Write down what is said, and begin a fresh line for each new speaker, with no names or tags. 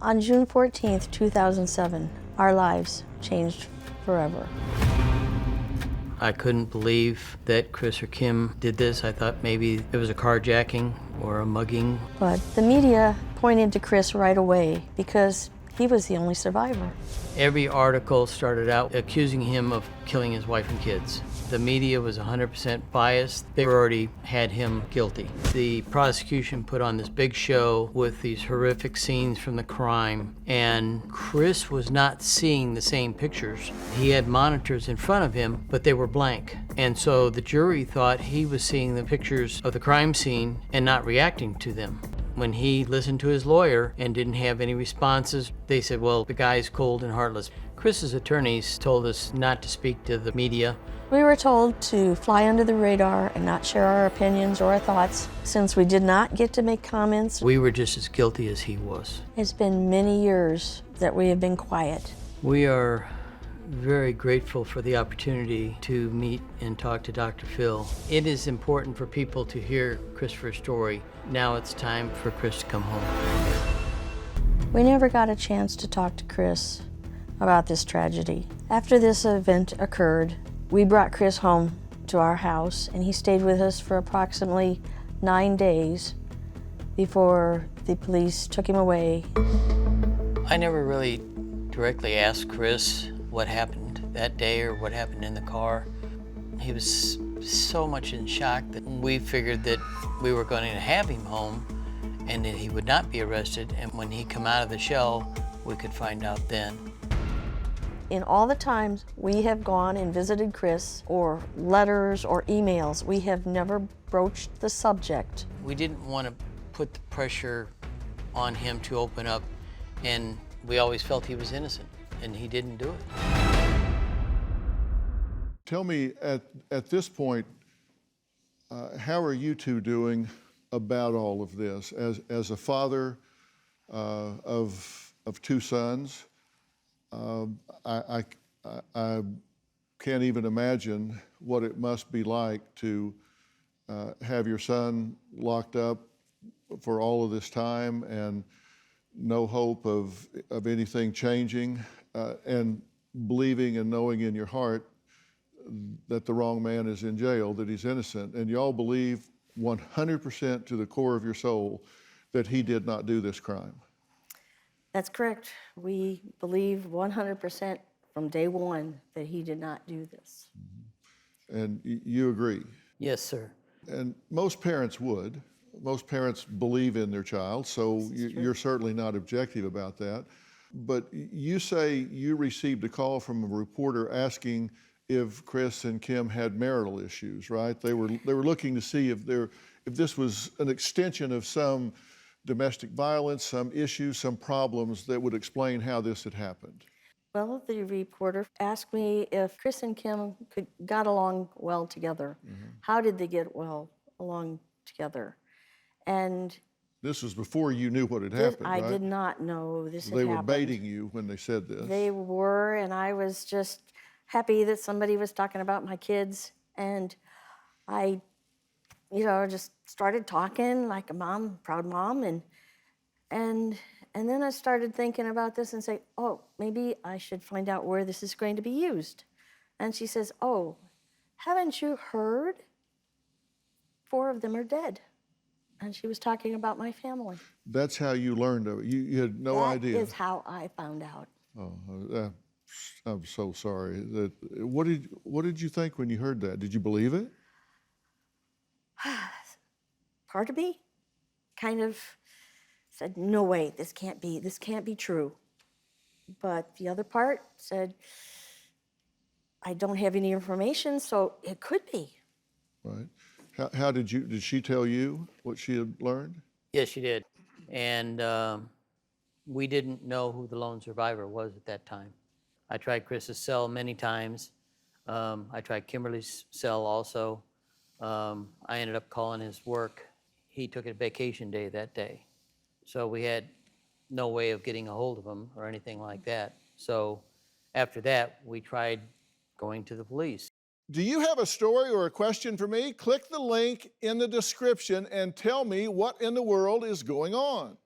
On June 14th, 2007, our lives changed forever.
I couldn't believe that Chris or Kim did this. I thought maybe it was a carjacking or a mugging.
But the media pointed to Chris right away because he was the only survivor.
Every article started out accusing him of killing his wife and kids. The media was 100% biased. They already had him guilty. The prosecution put on this big show with these horrific scenes from the crime, and Chris was not seeing the same pictures. He had monitors in front of him, but they were blank. And so the jury thought he was seeing the pictures of the crime scene and not reacting to them. When he listened to his lawyer and didn't have any responses, they said, well, the guy's cold and heartless. Chris's attorneys told us not to speak to the media.
We were told to fly under the radar and not share our opinions or our thoughts. Since we did not get to make comments,
We were just as guilty as he was.
it's been many years that we have been quiet.
We are very grateful for the opportunity to meet and talk to Dr. Phil. It is important for people to hear Christopher's story. Now it's time for Chris to come home.
We never got a chance to talk to Chris about this tragedy. After this event occurred, we brought Chris home to our house, and he stayed with us for approximately 9 days before the police took him away.
I never really directly asked Chris what happened that day or what happened in the car. He was so much in shock that we figured that we were going to have him home and that he would not be arrested, and when he come out of the shell, we could find out then.
In all the times we have gone and visited Chris, or letters or emails, we have never broached the subject.
We didn't want to put the pressure on him to open up, and we always felt he was innocent, and he didn't do it.
Tell me, at this point, how are you two doing about all of this? As a father of two sons, I can't even imagine what it must be like to have your son locked up for all of this time and no hope of anything changing, and believing and knowing in your heart that the wrong man is in jail, that he's innocent, and you all believe 100% to the core of your soul that he did not do this crime.
That's correct. We believe 100% from day one that he did not do this.
And you agree?
Yes, sir.
And most parents would. Most parents believe in their child, so you're certainly not objective about that. But you say you received a call from a reporter asking if Chris and Kim had marital issues, right? They were looking to see if this was an extension of some domestic violence, some issues, some problems that would explain how this had happened.
Well, the reporter asked me if Chris and Kim got along well together. Mm-hmm. How did they get well along together? And
this was before you knew what had happened, right?
I did not know this had
happened. They were baiting you when they said this.
They were, and I was just happy that somebody was talking about my kids. And I, just started talking like a mom, proud mom, and then I started thinking about this and say, oh, maybe I should find out where this is going to be used. And she says, oh, haven't you heard? 4 of them are dead. And she was talking about my family.
That's how you learned of it. You had no idea.
That is how I found out.
Oh, I'm so sorry. What did you think when you heard that? Did you believe it?
Part of me kind of said, no way, this can't be true. But the other part said, I don't have any information, so it could be.
Right. How did she tell you what she had learned?
Yes, she did. And we didn't know who the lone survivor was at that time. I tried Chris's cell many times. I tried Kimberly's cell also. I ended up calling his work. He took a vacation day that day. So we had no way of getting a hold of him or anything like that. So after that, we tried going to the police.
Do you have a story or a question for me? Click the link in the description and tell me what in the world is going on.